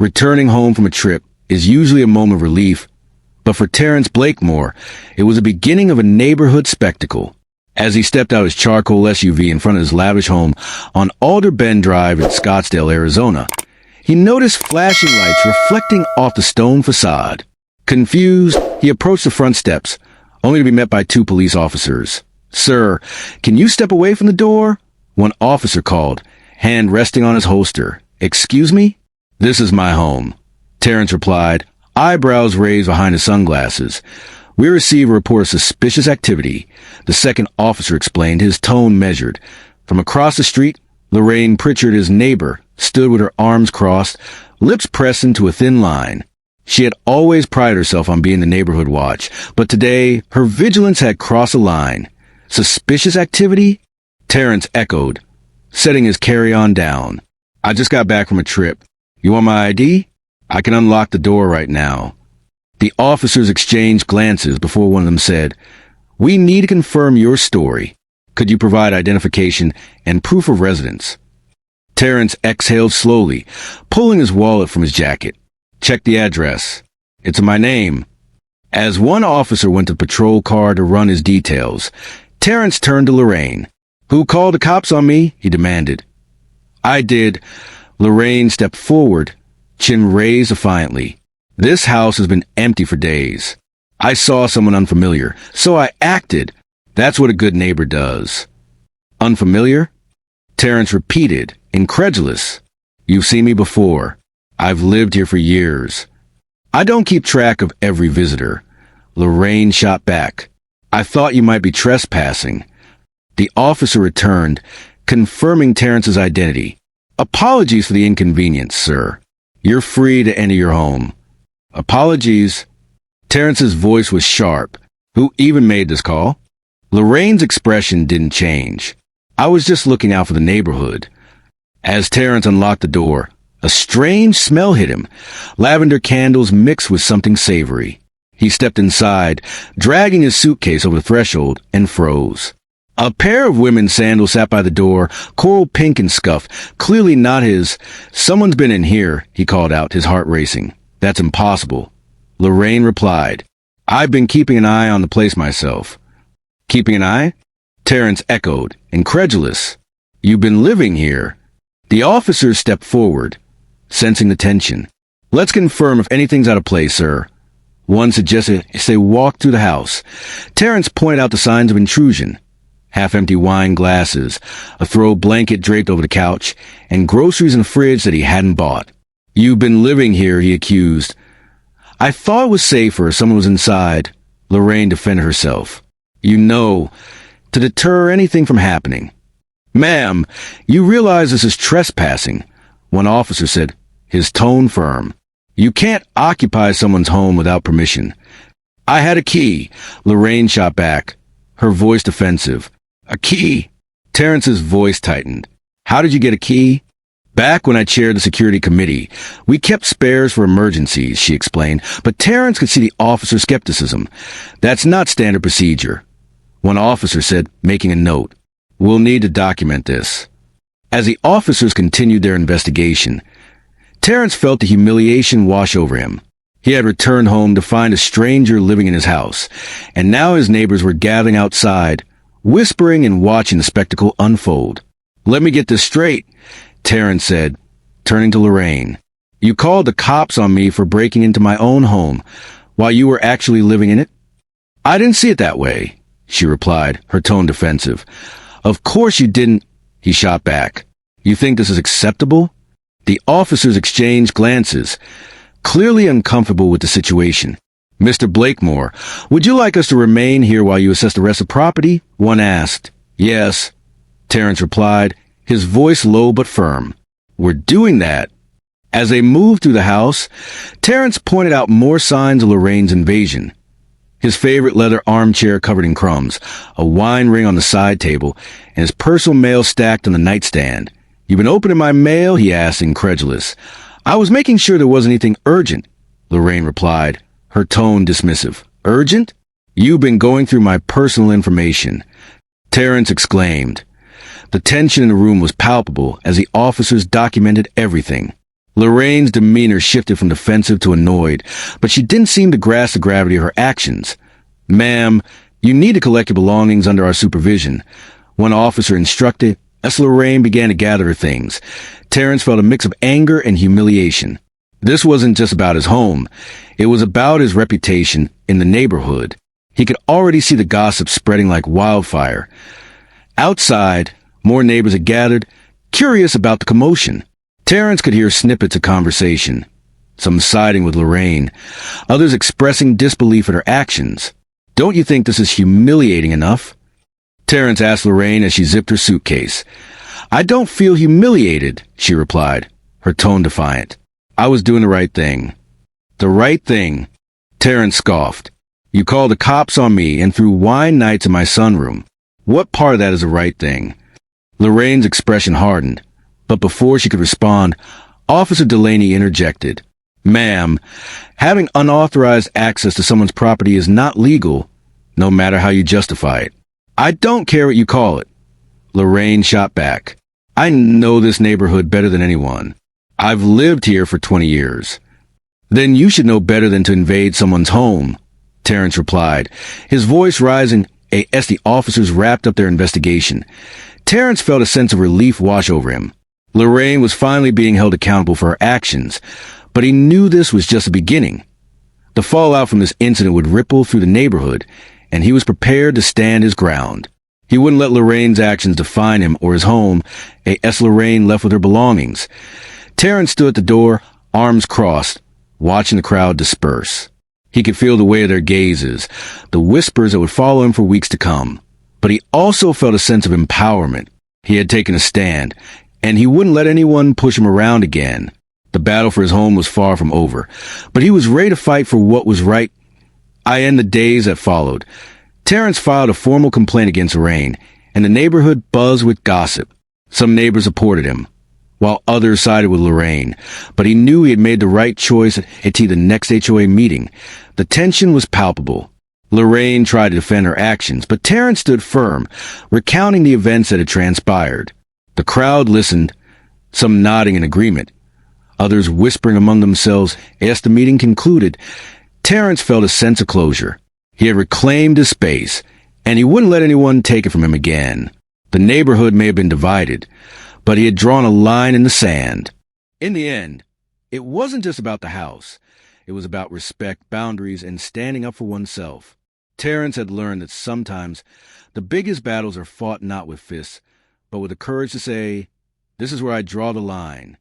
Returning home from a trip is usually a moment of relief, but for Terrence Blakemore, it was the beginning of a neighborhood spectacle. As he stepped out his charcoal SUV in front of his lavish home on Alder Bend Drive in Scottsdale, Arizona, he noticed flashing lights reflecting off the stone facade. Confused, he approached the front steps, only to be met by two police officers. "Sir, can you step away from the door?" One officer called, hand resting on his holster. "Excuse me?" "This is my home," Terrence replied, eyebrows raised behind his sunglasses. "We receive a report of suspicious activity," the second officer explained, his tone measured. From across the street, Lorraine Pritchard, his neighbor, stood with her arms crossed, lips pressed into a thin line. She had always prided herself on being the neighborhood watch, but today her vigilance had crossed a line. "Suspicious activity?" Terrence echoed, setting his carry-on down. "I just got back from a trip. You want my ID? I can unlock the door right now." The officers exchanged glances before one of them said, "We need to confirm your story. Could you provide identification and proof of residence?" Terrence exhaled slowly, pulling his wallet from his jacket. "Check the address. It's in my name." As one officer went to the patrol car to run his details, Terrence turned to Lorraine. "Who called the cops on me?" he demanded. "I did." Lorraine stepped forward, chin raised defiantly. "This house has been empty for days. I saw someone unfamiliar, so I acted. That's what a good neighbor does." "Unfamiliar?" Terrence repeated, incredulous. "You've seen me before. I've lived here for years." "I don't keep track of every visitor." Lorraine shot back. "I thought you might be trespassing." The officer returned, confirming Terrence's identity. "Apologies for the inconvenience, sir. You're free to enter your home." "Apologies." Terrence's voice was sharp. "Who even made this call?" Lorraine's expression didn't change. "I was just looking out for the neighborhood." As Terrence unlocked the door, a strange smell hit him. Lavender candles mixed with something savory. He stepped inside, dragging his suitcase over the threshold, and froze. A pair of women's sandals sat by the door, coral pink and scuffed, clearly not his. "Someone's been in here," he called out, his heart racing. "That's impossible." Lorraine replied, "I've been keeping an eye on the place myself." "Keeping an eye?" Terrence echoed, incredulous. "You've been living here." The officers stepped forward, sensing the tension. "Let's confirm if anything's out of place, sir." One suggested as they walked through the house. Terrence pointed out the signs of intrusion. Half-empty wine glasses, a throw blanket draped over the couch, and groceries in the fridge that he hadn't bought. "You've been living here," he accused. "I thought it was safer if someone was inside." Lorraine defended herself. "You know, to deter anything from happening." "Ma'am, you realize this is trespassing," one officer said, his tone firm. "You can't occupy someone's home without permission." "I had a key," Lorraine shot back, her voice defensive. "A key?" Terrence's voice tightened. "How did you get a key?" "Back when I chaired the security committee, we kept spares for emergencies," she explained, but Terrence could see the officer's skepticism. "That's not standard procedure." One officer said, making a note, "We'll need to document this." As the officers continued their investigation, Terrence felt the humiliation wash over him. He had returned home to find a stranger living in his house, and now his neighbors were gathering outside, whispering and watching the spectacle unfold. "Let me get this straight," Terrence said, turning to Lorraine. "You called the cops on me for breaking into my own home while you were actually living in it?" "I didn't see it that way," she replied, her tone defensive. "Of course you didn't," he shot back. "You think this is acceptable?" The officers exchanged glances, clearly uncomfortable with the situation. "Mr. Blakemore, would you like us to remain here while you assess the rest of the property?" one asked. "Yes," Terrence replied, his voice low but firm. "We're doing that." As they moved through the house, Terrence pointed out more signs of Lorraine's invasion. His favorite leather armchair covered in crumbs, a wine ring on the side table, and his personal mail stacked on the nightstand. "You've been opening my mail?" he asked, incredulous. "I was making sure there wasn't anything urgent," Lorraine replied, her tone dismissive. "Urgent? You've been going through my personal information," Terrence exclaimed. The tension in the room was palpable as the officers documented everything. Lorraine's demeanor shifted from defensive to annoyed, but she didn't seem to grasp the gravity of her actions. "Ma'am, you need to collect your belongings under our supervision," one officer instructed. As Lorraine began to gather her things, Terrence felt a mix of anger and humiliation. This wasn't just about his home. It was about his reputation in the neighborhood. He could already see the gossip spreading like wildfire. Outside, more neighbors had gathered, curious about the commotion. Terrence could hear snippets of conversation, some siding with Lorraine, others expressing disbelief at her actions. "Don't you think this is humiliating enough?" Terrence asked Lorraine as she zipped her suitcase. "I don't feel humiliated," she replied, her tone defiant. "I was doing the right thing." "The right thing?" Terrence scoffed. "You called the cops on me and threw wine nights in my sunroom. What part of that is the right thing?" Lorraine's expression hardened, but before she could respond, Officer Delaney interjected. "Ma'am, having unauthorized access to someone's property is not legal, no matter how you justify it." "I don't care what you call it," Lorraine shot back. "I know this neighborhood better than anyone. I've lived here for 20 years. "Then you should know better than to invade someone's home," Terrence replied, his voice rising as the officers wrapped up their investigation. Terrence felt a sense of relief wash over him. Lorraine was finally being held accountable for her actions, but he knew this was just the beginning. The fallout from this incident would ripple through the neighborhood, and he was prepared to stand his ground. He wouldn't let Lorraine's actions define him or his home, as Lorraine left with her belongings. Terrence stood at the door, arms crossed, watching the crowd disperse. He could feel the weight of their gazes, the whispers that would follow him for weeks to come. But he also felt a sense of empowerment. He had taken a stand, and he wouldn't let anyone push him around again. The battle for his home was far from over, but he was ready to fight for what was right. In the days that followed, Terrence filed a formal complaint against Lorraine, and the neighborhood buzzed with gossip. Some neighbors supported him, while others sided with Lorraine, but he knew he had made the right choice at the next HOA meeting. The tension was palpable. Lorraine tried to defend her actions, but Terrence stood firm, recounting the events that had transpired. The crowd listened, some nodding in agreement, others whispering among themselves. As the meeting concluded, Terrence felt a sense of closure. He had reclaimed his space, and he wouldn't let anyone take it from him again. The neighborhood may have been divided, but he had drawn a line in the sand. In the end, it wasn't just about the house. It was about respect, boundaries, and standing up for oneself. Terrence had learned that sometimes the biggest battles are fought not with fists, but with the courage to say, "This is where I draw the line."